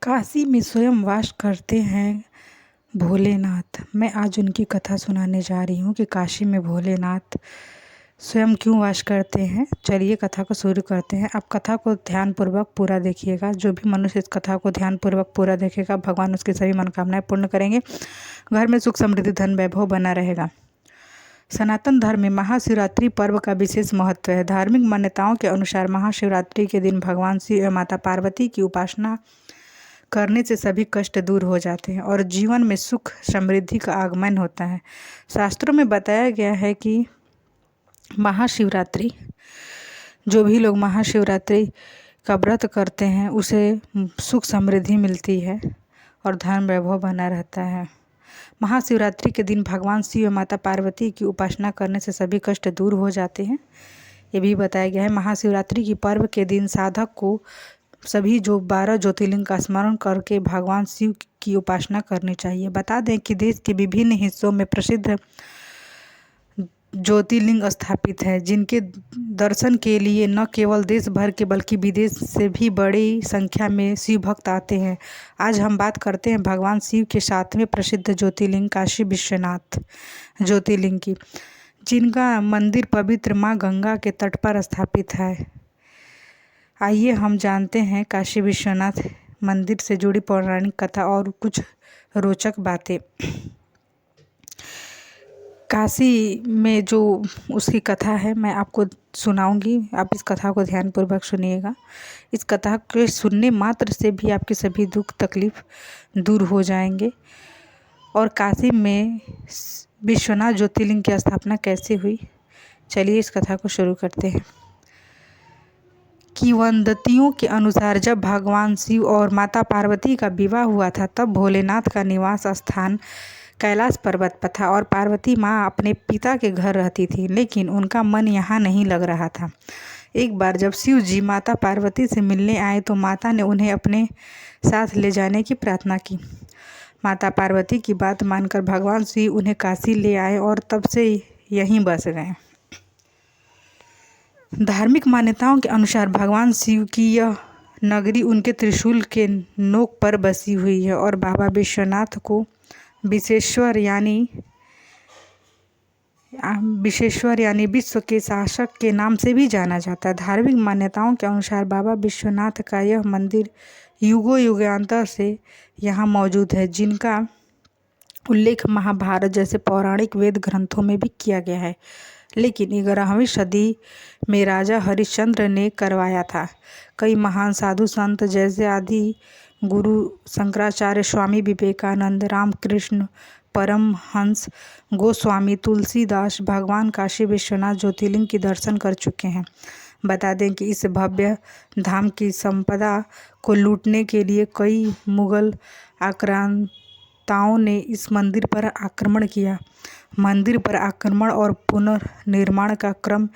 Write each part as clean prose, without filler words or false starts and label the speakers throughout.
Speaker 1: काशी में स्वयं वास करते हैं भोलेनाथ। मैं आज उनकी कथा सुनाने जा रही हूँ कि काशी में भोलेनाथ स्वयं क्यों वास करते हैं। चलिए कथा को शुरू करते हैं। आप कथा को ध्यानपूर्वक पूरा देखिएगा। जो भी मनुष्य इस कथा को ध्यानपूर्वक पूरा देखेगा, भगवान उसकी सभी मनोकामनाएं पूर्ण करेंगे। घर में सुख समृद्धि धन वैभव बना रहेगा। सनातन धर्म में महाशिवरात्रि पर्व का विशेष महत्व है। धार्मिक मान्यताओं के अनुसार महाशिवरात्रि के दिन भगवान शिव एवं माता पार्वती की उपासना करने से सभी कष्ट दूर हो जाते हैं और जीवन में सुख समृद्धि का आगमन होता है। शास्त्रों में बताया गया है कि महाशिवरात्रि, जो भी लोग महाशिवरात्रि का व्रत करते हैं उसे सुख समृद्धि मिलती है और धन वैभव बना रहता है। महाशिवरात्रि के दिन भगवान शिव और माता पार्वती की उपासना करने से सभी कष्ट दूर हो जाते हैं। ये भी बताया गया है। महाशिवरात्रि की पर्व के दिन साधक को सभी 12 ज्योतिर्लिंग का स्मरण करके भगवान शिव की उपासना करनी चाहिए। बता दें कि देश के विभिन्न हिस्सों में प्रसिद्ध ज्योतिर्लिंग स्थापित है, जिनके दर्शन के लिए न केवल देश भर के बल्कि विदेश से भी बड़ी संख्या में शिव भक्त आते हैं। आज हम बात करते हैं भगवान शिव के 7वें प्रसिद्ध ज्योतिर्लिंग काशी विश्वनाथ ज्योतिर्लिंग की, जिनका मंदिर पवित्र माँ गंगा के तट पर स्थापित है। आइए हम जानते हैं काशी विश्वनाथ मंदिर से जुड़ी पौराणिक कथा और कुछ रोचक बातें। काशी में जो उसकी कथा है मैं आपको सुनाऊंगी। आप इस कथा को ध्यानपूर्वक सुनिएगा। इस कथा के सुनने मात्र से भी आपके सभी दुख तकलीफ दूर हो जाएंगे। और काशी में विश्वनाथ ज्योतिर्लिंग की स्थापना कैसे हुई, चलिए इस कथा को शुरू करते हैं। किंवदंतियों के अनुसार जब भगवान शिव और माता पार्वती का विवाह हुआ था, तब भोलेनाथ का निवास स्थान कैलाश पर्वत पर था और पार्वती माँ अपने पिता के घर रहती थी, लेकिन उनका मन यहाँ नहीं लग रहा था। एक बार जब शिव जी माता पार्वती से मिलने आए तो माता ने उन्हें अपने साथ ले जाने की प्रार्थना की। माता पार्वती की बात मानकर भगवान शिव उन्हें काशी ले आए और तब से यहीं बस गए। धार्मिक मान्यताओं के अनुसार भगवान शिव की यह नगरी उनके त्रिशूल के नोक पर बसी हुई है और बाबा विश्वनाथ को विश्वेश्वर यानी विश्व के शासक के नाम से भी जाना जाता है। धार्मिक मान्यताओं के अनुसार बाबा विश्वनाथ का यह मंदिर युगों युगांतर से यहाँ मौजूद है, जिनका उल्लेख महाभारत जैसे पौराणिक वेद ग्रंथों में भी किया गया है। लेकिन 11वीं सदी में राजा हरिश्चंद्र ने करवाया था। कई महान साधु संत जैसे आदि गुरु शंकराचार्य, स्वामी विवेकानंद, रामकृष्ण परमहंस, गोस्वामी तुलसीदास भगवान काशी विश्वनाथ ज्योतिर्लिंग की दर्शन कर चुके हैं। बता दें कि इस भव्य धाम की संपदा को लूटने के लिए कई मुगल आक्रांताओं ने इस मंदिर पर आक्रमण किया। मंदिर पर आक्रमण और पुनर्निर्माण का क्रम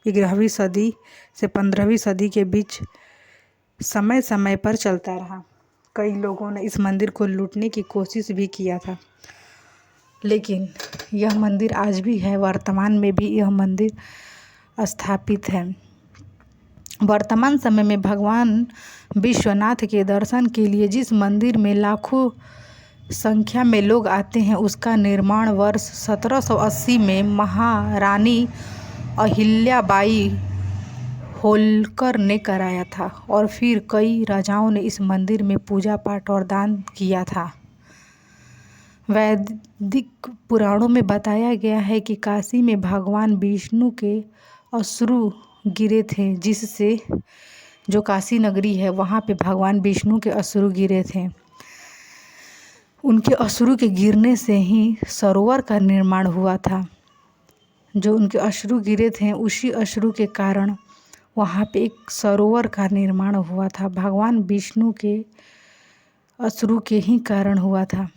Speaker 1: 11वीं सदी से 15वीं सदी के बीच समय समय पर चलता रहा। कई लोगों ने इस मंदिर को लूटने की कोशिश भी किया था, लेकिन यह मंदिर आज भी है। वर्तमान में भी यह मंदिर स्थापित है। वर्तमान समय में भगवान विश्वनाथ के दर्शन के लिए जिस मंदिर में लाखों संख्या में लोग आते हैं, उसका निर्माण वर्ष 1780 में महारानी अहिल्याबाई होलकर ने कराया था और फिर कई राजाओं ने इस मंदिर में पूजा पाठ और दान किया था। वैदिक पुराणों में बताया गया है कि काशी में भगवान विष्णु के अश्रु गिरे थे, जिससे जो काशी नगरी है वहाँ पे भगवान विष्णु के अश्रु गिरे थे। उनके अश्रु के गिरने से ही सरोवर का निर्माण हुआ था। जो उनके अश्रु गिरे थे, उसी अश्रु के कारण वहाँ पे एक सरोवर का निर्माण हुआ था। भगवान विष्णु के अश्रु के ही कारण हुआ था।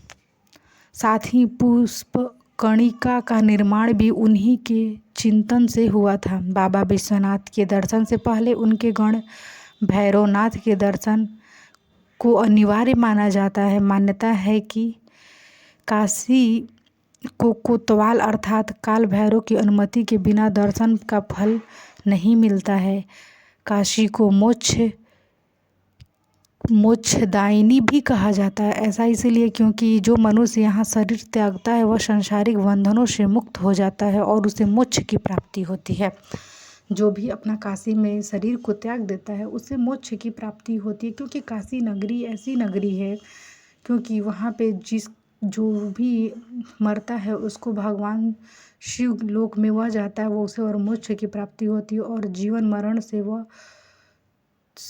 Speaker 1: साथ ही पुष्प कणिका का निर्माण भी उन्हीं के चिंतन से हुआ था। बाबा विश्वनाथ के दर्शन से पहले उनके गण भैरवनाथ के दर्शन को अनिवार्य माना जाता है। मान्यता है कि काशी को कोतवाल अर्थात काल भैरव की अनुमति के बिना दर्शन का फल नहीं मिलता है। काशी को मोक्ष मोक्षदायिनी भी कहा जाता है। ऐसा इसीलिए क्योंकि जो मनुष्य यहाँ शरीर त्यागता है वह सांसारिक बंधनों से मुक्त हो जाता है और उसे मोक्ष की प्राप्ति होती है। जो भी अपना काशी में शरीर को त्याग देता है उसे मोक्ष की प्राप्ति होती है, क्योंकि काशी नगरी ऐसी नगरी है क्योंकि वहाँ पे जो भी मरता है उसको भगवान शिव लोक में वह जाता है, वो उसे और मोक्ष की प्राप्ति होती है और जीवन मरण से वह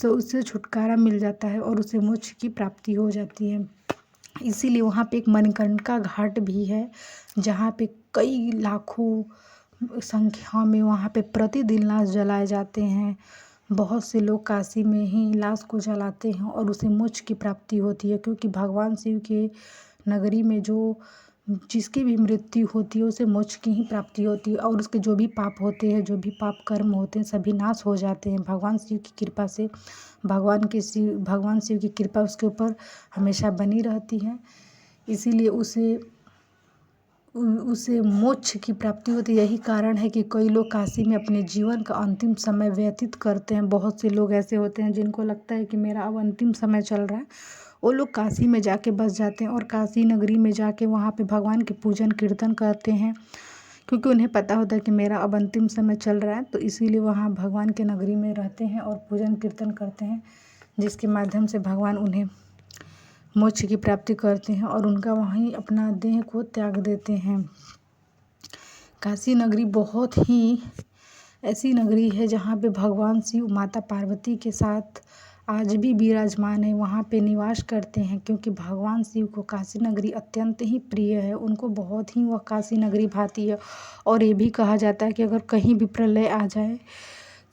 Speaker 1: उससे छुटकारा मिल जाता है और उसे मोक्ष की प्राप्ति हो जाती है। इसीलिए वहाँ पे एक मणिकर्णिका घाट भी है जहाँ पे कई लाखों संख्या में वहाँ पे प्रतिदिन लाश जलाए जाते हैं। बहुत से लोग काशी में ही लाश को जलाते हैं और उसे मोक्ष की प्राप्ति होती है, क्योंकि भगवान शिव के नगरी में जिसकी भी मृत्यु होती है उसे मोक्ष की ही प्राप्ति होती है और उसके जो भी पाप होते हैं, जो भी पाप कर्म होते हैं सभी नाश हो जाते हैं भगवान शिव की कृपा से। भगवान शिव की कृपा उसके ऊपर हमेशा बनी रहती है, इसीलिए उसे मोक्ष की प्राप्ति होती है। यही कारण है कि कई लोग काशी में अपने जीवन का अंतिम समय व्यतीत करते हैं। बहुत से लोग ऐसे होते हैं जिनको लगता है कि मेरा अब अंतिम समय चल रहा है, वो लोग काशी में जाके बस जाते हैं और काशी नगरी में जाके वहाँ पे भगवान के पूजन कीर्तन करते हैं, क्योंकि उन्हें पता होता है कि मेरा अब अंतिम समय चल रहा है, तो इसीलिए वहाँ भगवान के नगरी में रहते हैं और पूजन कीर्तन करते हैं, जिसके माध्यम से भगवान उन्हें मोक्ष की प्राप्ति करते हैं और उनका वहीं अपना देह को त्याग देते हैं। काशी नगरी बहुत ही ऐसी नगरी है जहाँ पे भगवान शिव माता पार्वती के साथ आज भी विराजमान है, वहाँ पे निवास करते हैं, क्योंकि भगवान शिव को काशी नगरी अत्यंत ही प्रिय है। उनको बहुत ही वह काशी नगरी भाती है और ये भी कहा जाता है कि अगर कहीं भी प्रलय आ जाए,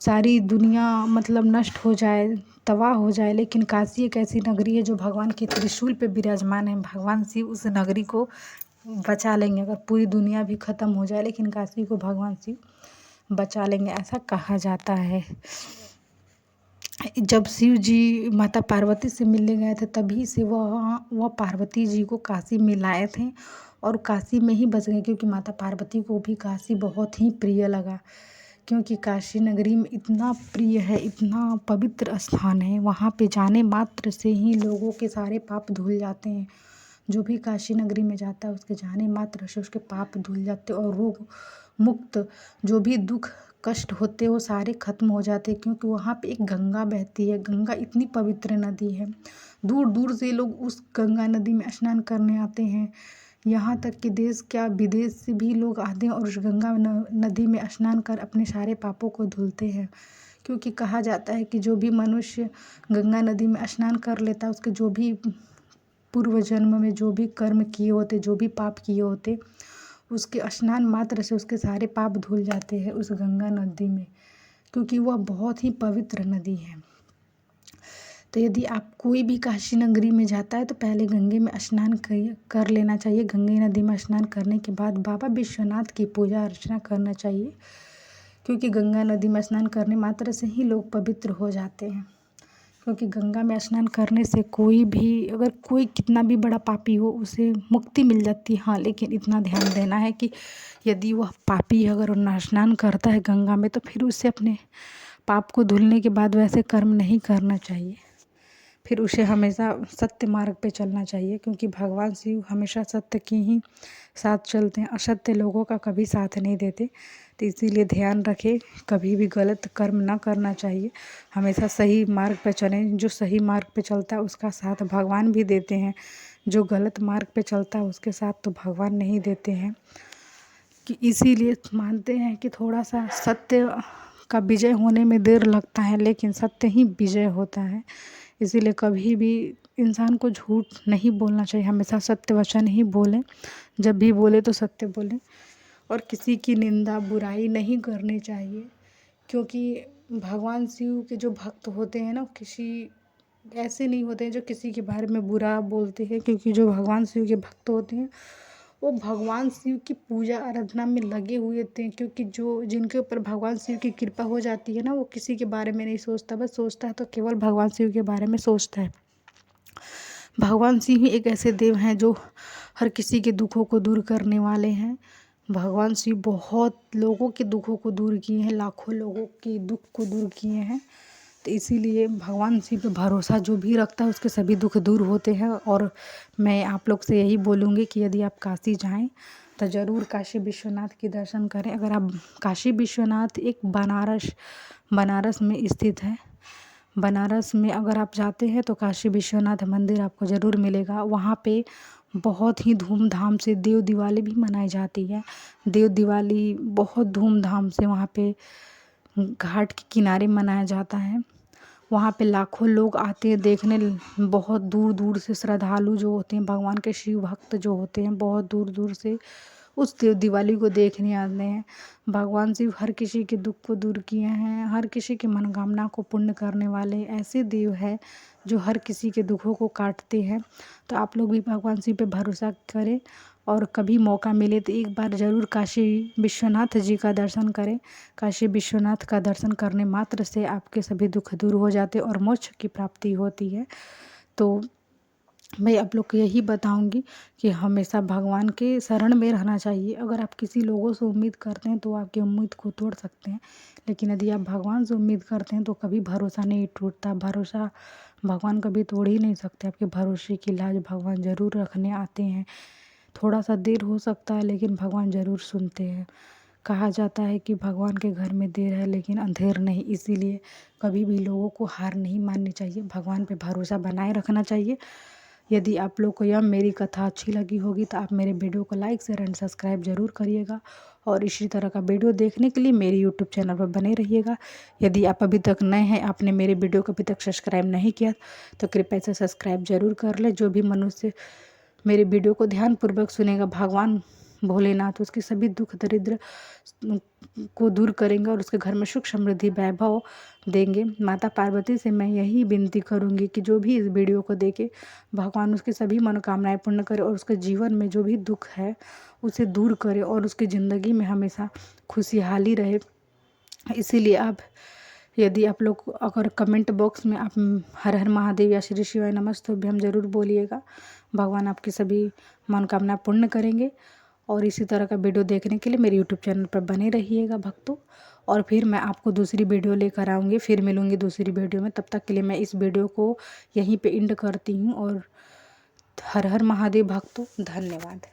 Speaker 1: सारी दुनिया मतलब नष्ट हो जाए, तबाह हो जाए, लेकिन काशी एक ऐसी नगरी है जो भगवान के त्रिशूल पे विराजमान है। भगवान शिव उस नगरी को बचा लेंगे। अगर पूरी दुनिया भी ख़त्म हो जाए लेकिन काशी को भगवान शिव बचा लेंगे, ऐसा कहा जाता है। जब शिव जी माता पार्वती से मिलने गए थे तभी से वह पार्वती जी को काशी में लाए थे और काशी में ही बस गए, क्योंकि माता पार्वती को भी काशी बहुत ही प्रिय लगा, क्योंकि काशी नगरी में इतना प्रिय है, इतना पवित्र स्थान है, वहाँ पे जाने मात्र से ही लोगों के सारे पाप धुल जाते हैं। जो भी काशी नगरी में जाता है उसके जाने मात्र से उसके पाप धुल जाते और रोग मुक्त जो भी दुख कष्ट होते हैं वो सारे खत्म हो जाते हैं, क्योंकि वहाँ पे एक गंगा बहती है। गंगा इतनी पवित्र नदी है, दूर दूर से लोग उस गंगा नदी में स्नान करने आते हैं। यहाँ तक कि देश क्या विदेश से भी लोग आते हैं और उस गंगा नदी में स्नान कर अपने सारे पापों को धुलते हैं, क्योंकि कहा जाता है कि जो भी मनुष्य गंगा नदी में स्नान कर लेता है उसके जो भी पूर्व जन्म में जो भी कर्म किए होते, जो भी पाप किए होते, उसके स्नान मात्र से उसके सारे पाप धुल जाते हैं उस गंगा नदी में, क्योंकि वह बहुत ही पवित्र नदी है। तो यदि आप कोई भी काशी नगरी में जाता है तो पहले गंगे में स्नान कर लेना चाहिए। गंगे नदी में स्नान करने के बाद बाबा विश्वनाथ की पूजा अर्चना करना चाहिए, क्योंकि गंगा नदी में स्नान करने मात्र से ही लोग पवित्र हो जाते हैं। क्योंकि गंगा में स्नान करने से कोई भी अगर कोई कितना भी बड़ा पापी हो उसे मुक्ति मिल जाती है। हाँ, लेकिन इतना ध्यान देना है कि यदि वह पापी अगर स्नान करता है गंगा में तो फिर उसे अपने पाप को धुलने के बाद वैसे कर्म नहीं करना चाहिए, फिर उसे हमेशा सत्य मार्ग पे चलना चाहिए, क्योंकि भगवान शिव हमेशा सत्य की ही साथ चलते हैं, असत्य लोगों का कभी साथ नहीं देते। तो इसीलिए ध्यान रखें, कभी भी गलत कर्म ना करना चाहिए, हमेशा सही मार्ग पे चलें। जो सही मार्ग पे चलता है उसका साथ भगवान भी देते हैं, जो गलत मार्ग पे चलता है उसके साथ तो भगवान नहीं देते हैं। कि इसीलिए मानते हैं कि थोड़ा सा सत्य का विजय होने में देर लगता है, लेकिन सत्य ही विजय होता है। इसीलिए कभी भी इंसान को झूठ नहीं बोलना चाहिए, हमेशा सत्य वचन ही बोलें। जब भी बोले तो सत्य बोलें और किसी की निंदा बुराई नहीं करनी चाहिए, क्योंकि भगवान शिव के जो भक्त होते हैं ना, किसी ऐसे नहीं होते हैं जो किसी के बारे में बुरा बोलते हैं, क्योंकि जो भगवान शिव के भक्त होते हैं वो भगवान शिव की पूजा आराधना में लगे हुए थे, क्योंकि जो जिनके ऊपर भगवान शिव की कृपा हो जाती है ना, वो किसी के बारे में नहीं सोचता, बस सोचता है तो केवल भगवान शिव के बारे में सोचता है। भगवान शिव ही एक ऐसे देव हैं जो हर किसी के दुखों को दूर करने वाले हैं। भगवान शिव बहुत लोगों के दुखों को दूर किए हैं, लाखों लोगों के दुख को दूर किए हैं। तो इसीलिए भगवान शिव पे भरोसा जो भी रखता है उसके सभी दुख दूर होते हैं। और मैं आप लोग से यही बोलूँगी कि यदि आप काशी जाएं तो ज़रूर काशी विश्वनाथ के दर्शन करें। अगर आप काशी विश्वनाथ एक बनारस में स्थित है। बनारस में अगर आप जाते हैं तो काशी विश्वनाथ मंदिर आपको ज़रूर मिलेगा। वहाँ पे बहुत ही धूमधाम से देव दिवाली भी मनाई जाती है। देव दिवाली बहुत धूमधाम से वहाँ पे घाट के किनारे मनाया जाता है। वहाँ पे लाखों लोग आते हैं देखने। बहुत दूर दूर से श्रद्धालु जो होते हैं, भगवान के शिव भक्त जो होते हैं, बहुत दूर दूर से उस देव दिवाली को देखने आते हैं। भगवान शिव हर किसी के दुख को दूर किए हैं, हर किसी की मनोकामना को पूर्ण करने वाले ऐसे देव है जो हर किसी के दुखों को काटते हैं। तो आप लोग भी भगवान शिव पे भरोसा करें और कभी मौका मिले तो एक बार ज़रूर काशी विश्वनाथ जी का दर्शन करें। काशी विश्वनाथ का दर्शन करने मात्र से आपके सभी दुख दूर हो जाते और मोक्ष की प्राप्ति होती है। तो मैं आप लोग को यही बताऊंगी कि हमेशा भगवान के शरण में रहना चाहिए। अगर आप किसी लोगों से उम्मीद करते हैं तो आपकी उम्मीद को तोड़ सकते हैं, लेकिन यदि आप भगवान से उम्मीद करते हैं तो कभी भरोसा नहीं टूटता। भरोसा भगवान कभी तोड़ ही नहीं सकते। आपके भरोसे की लाज भगवान ज़रूर रखने आते हैं। थोड़ा सा देर हो सकता है लेकिन भगवान ज़रूर सुनते हैं। कहा जाता है कि भगवान के घर में देर है लेकिन अंधेर नहीं। इसीलिए कभी भी लोगों को हार नहीं माननी चाहिए, भगवान पे भरोसा बनाए रखना चाहिए। यदि आप लोग को यह मेरी कथा अच्छी लगी होगी तो आप मेरे वीडियो को लाइक शेयर एंड सब्सक्राइब ज़रूर करिएगा। और इसी तरह का वीडियो देखने के लिए मेरे यूट्यूब चैनल पर बने रहिएगा। यदि आप अभी तक नए हैं, आपने मेरे वीडियो को अभी तक सब्सक्राइब नहीं किया तो कृपया से सब्सक्राइब ज़रूर कर ले। जो भी मनुष्य मेरे वीडियो को ध्यानपूर्वक सुनेगा, भगवान भोलेनाथ उसके सभी दुख दरिद्र को दूर करेंगे और उसके घर में सुख समृद्धि वैभव देंगे। माता पार्वती से मैं यही विनती करूंगी कि जो भी इस वीडियो को देखे, भगवान उसकी सभी मनोकामनाएं पूर्ण करे और उसके जीवन में जो भी दुख है उसे दूर करे और उसकी ज़िंदगी में हमेशा खुशहाली रहे। इसीलिए आप यदि आप लोग अगर कमेंट बॉक्स में आप हर हर महादेव या श्री शिवाय नमस्तुभ्यं भी हम ज़रूर बोलिएगा। भगवान आपकी सभी मनोकामना पूर्ण करेंगे। और इसी तरह का वीडियो देखने के लिए मेरे यूट्यूब चैनल पर बने रहिएगा भक्तों। और फिर मैं आपको दूसरी वीडियो लेकर आऊँगी, फिर मिलूँगी दूसरी वीडियो में। तब तक के लिए मैं इस वीडियो को यहीं पे एंड करती हूँ। और हर हर महादेव भक्तों, धन्यवाद।